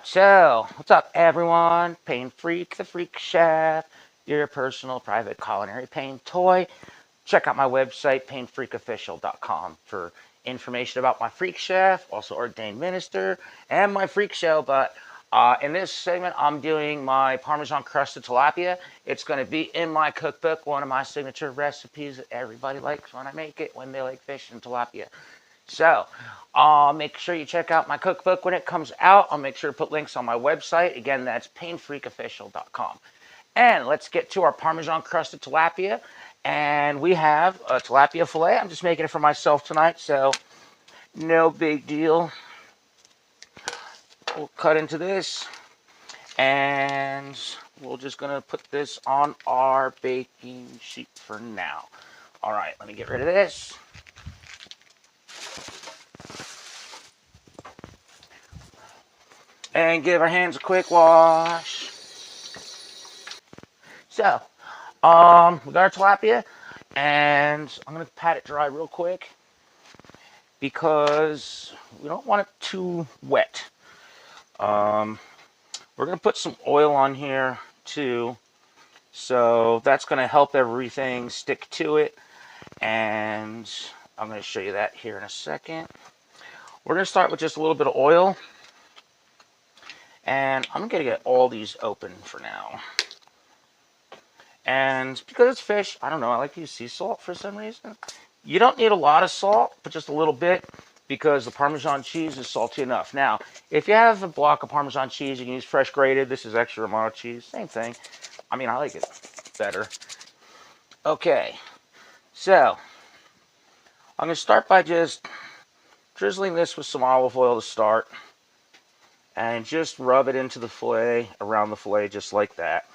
So, what's up, everyone? Pain Freak, the Freak Chef, your personal private culinary pain toy. Check out my website, painfreakofficial.com, for information about my Freak Chef, also ordained minister, and my Freak Show. But in this segment, I'm doing my Parmesan crusted tilapia. It's going to be in my cookbook, one of my signature recipes that everybody likes when I make it, when they like fish and tilapia. So, make sure you check out my cookbook when it comes out. I'll make sure to put links on my website. Again, that's painfreakofficial.com. And let's get to our Parmesan crusted tilapia. And we have a tilapia fillet. I'm just making it for myself tonight, so no big deal. We'll cut into this. And we're just going to put this on our baking sheet for now. All right, let me get rid of this. And give our hands a quick wash. So, we got our tilapia, and I'm going to pat it dry real quick because we don't want it too wet. We're going to put some oil on here too, so that's going to help everything stick to it, and I'm going to show you that here in a second. We're going to start with just a little bit of oil, and I'm going to get all these open for now. And because it's fish, I don't know, I like to use sea salt for some reason. You don't need a lot of salt, but just a little bit, because the Parmesan cheese is salty enough. Now, if you have a block of Parmesan cheese, you can use fresh grated. This is extra Romano cheese, same thing. I mean, I like it better. Okay, so I'm going to start by just drizzling this with some olive oil to start. And just rub it into the fillet, around the fillet, just like that.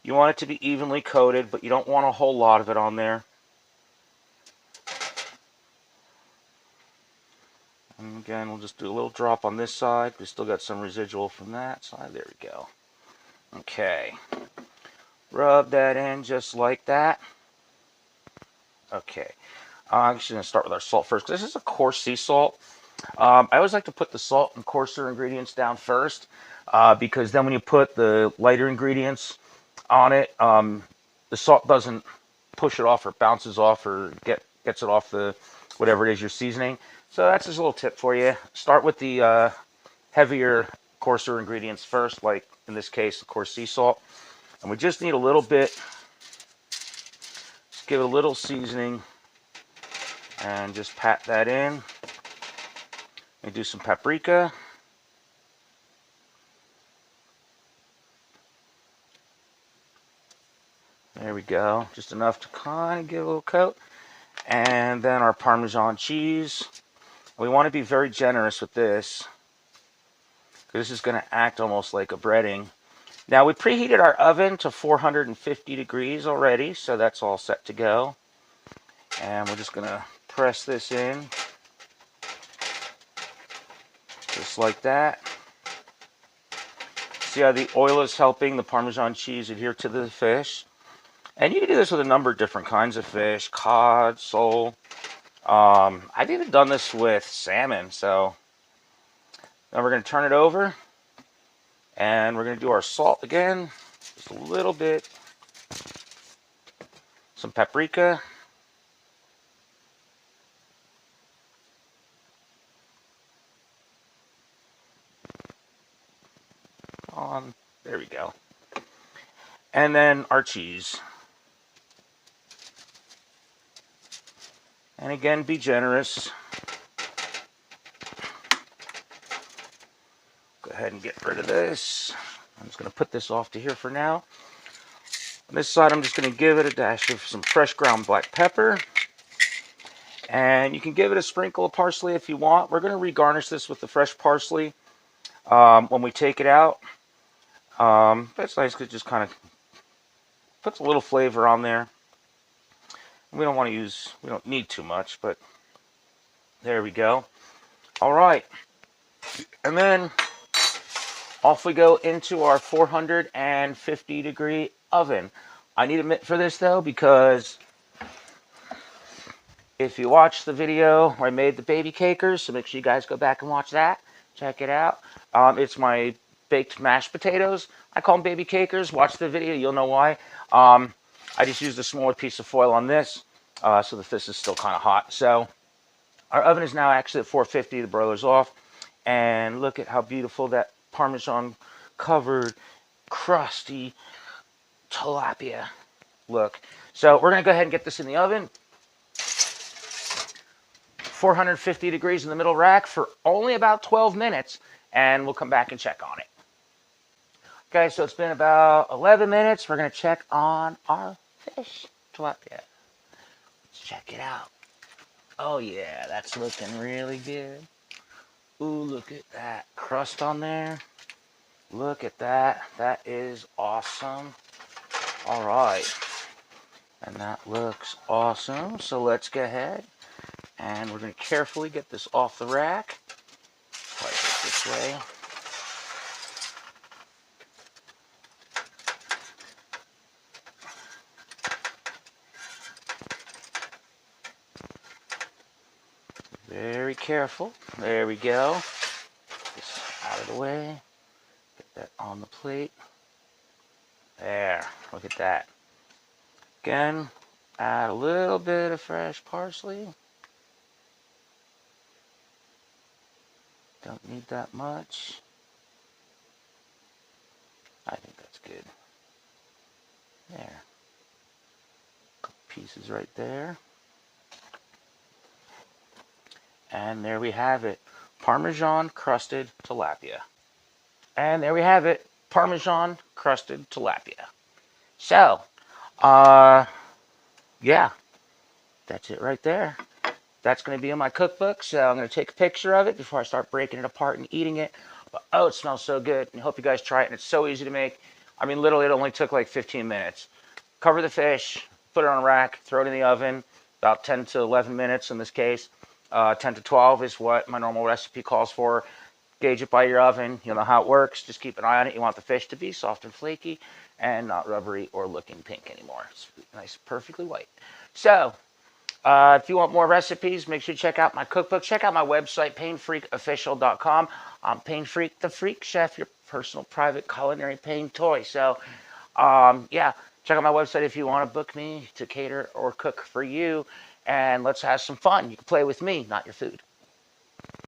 You want it to be evenly coated, but you don't want a whole lot of it on there. And again, we'll just do a little drop on this side. We still got some residual from that side. There we go. Okay. Rub that in just like that. Okay. I'm just going to start with our salt first. This is a coarse sea salt. I always like to put the salt and coarser ingredients down first, because then when you put the lighter ingredients on it, the salt doesn't push it off or bounces off or gets it off the whatever it is you're seasoning. So that's just a little tip for you. Start with the heavier, coarser ingredients first, like in this case, the coarse sea salt. And we just need a little bit, just give it a little seasoning and just pat that in. And do some paprika. There we go. Just enough to kind of give a little coat. And then our Parmesan cheese. We want to be very generous with this, because this is going to act almost like a breading. Now, we preheated our oven to 450 degrees already, so that's all set to go. And we're just going to press this in, just like that. See how the oil is helping the Parmesan cheese adhere to the fish? And you can do this with a number of different kinds of fish, cod, sole. I've even done this with salmon. So now we're going to turn it over, and we're going to do our salt again, just a little bit, some paprika, on, there we go, and then our cheese. And again, be generous. Go ahead and get rid of this. I'm just going to put this off to here for now. On this side, I'm just going to give it a dash of some fresh ground black pepper. And you can give it a sprinkle of parsley if you want. We're going to regarnish this with the fresh parsley when we take it out. That's nice because it just kind of puts a little flavor on there. We don't want to use, we don't need too much, but there we go. All right. And then off we go into our 450 degree oven. I need a mitt for this though, because if you watch the video where I made the baby cakers, so make sure you guys go back and watch that. Check it out. It's my baked mashed potatoes. I call them baby cakers. Watch the video, you'll know why. I just used a smaller piece of foil on this, so that this is still kind of hot. So our oven is now actually at 450. The broiler's off. And look at how beautiful that Parmesan covered, crusty tilapia look. So we're going to go ahead and get this in the oven. 450 degrees in the middle rack for only about 12 minutes. And we'll come back and check on it. Okay, so it's been about 11 minutes. We're going to check on our fish tilapia. Let's check it out. Oh yeah, that's looking really good. Ooh, look at that crust on there. Look at that. That is awesome. All right. And that looks awesome. So let's go ahead and we're going to carefully get this off the rack. Slide it this way. Very careful. There we go. This out of the way. Get that on the plate. There. Look at that. Again, add a little bit of fresh parsley. Don't need that much. I think that's good. There. Couple pieces right there. And there we have it. Parmesan crusted tilapia. And there we have it. Parmesan crusted tilapia. So, yeah, that's it right there. That's going to be in my cookbook, so I'm going to take a picture of it before I start breaking it apart and eating it. But, oh, it smells so good. I hope you guys try it, and it's so easy to make. I mean, literally, it only took like 15 minutes. Cover the fish, put it on a rack, throw it in the oven, about 10 to 11 minutes in this case. 10 to 12 is what my normal recipe calls for. Gauge it by your oven. You'll know how it works. Just keep an eye on it. You want the fish to be soft and flaky and not rubbery or looking pink anymore. It's nice, perfectly white. So, if you want more recipes, make sure you check out my cookbook. Check out my website, painfreakofficial.com. I'm Pain Freak, the Freak Chef, your personal private culinary pain toy. So, yeah, check out my website if you want to book me to cater or cook for you. And let's have some fun. You can play with me, not your food.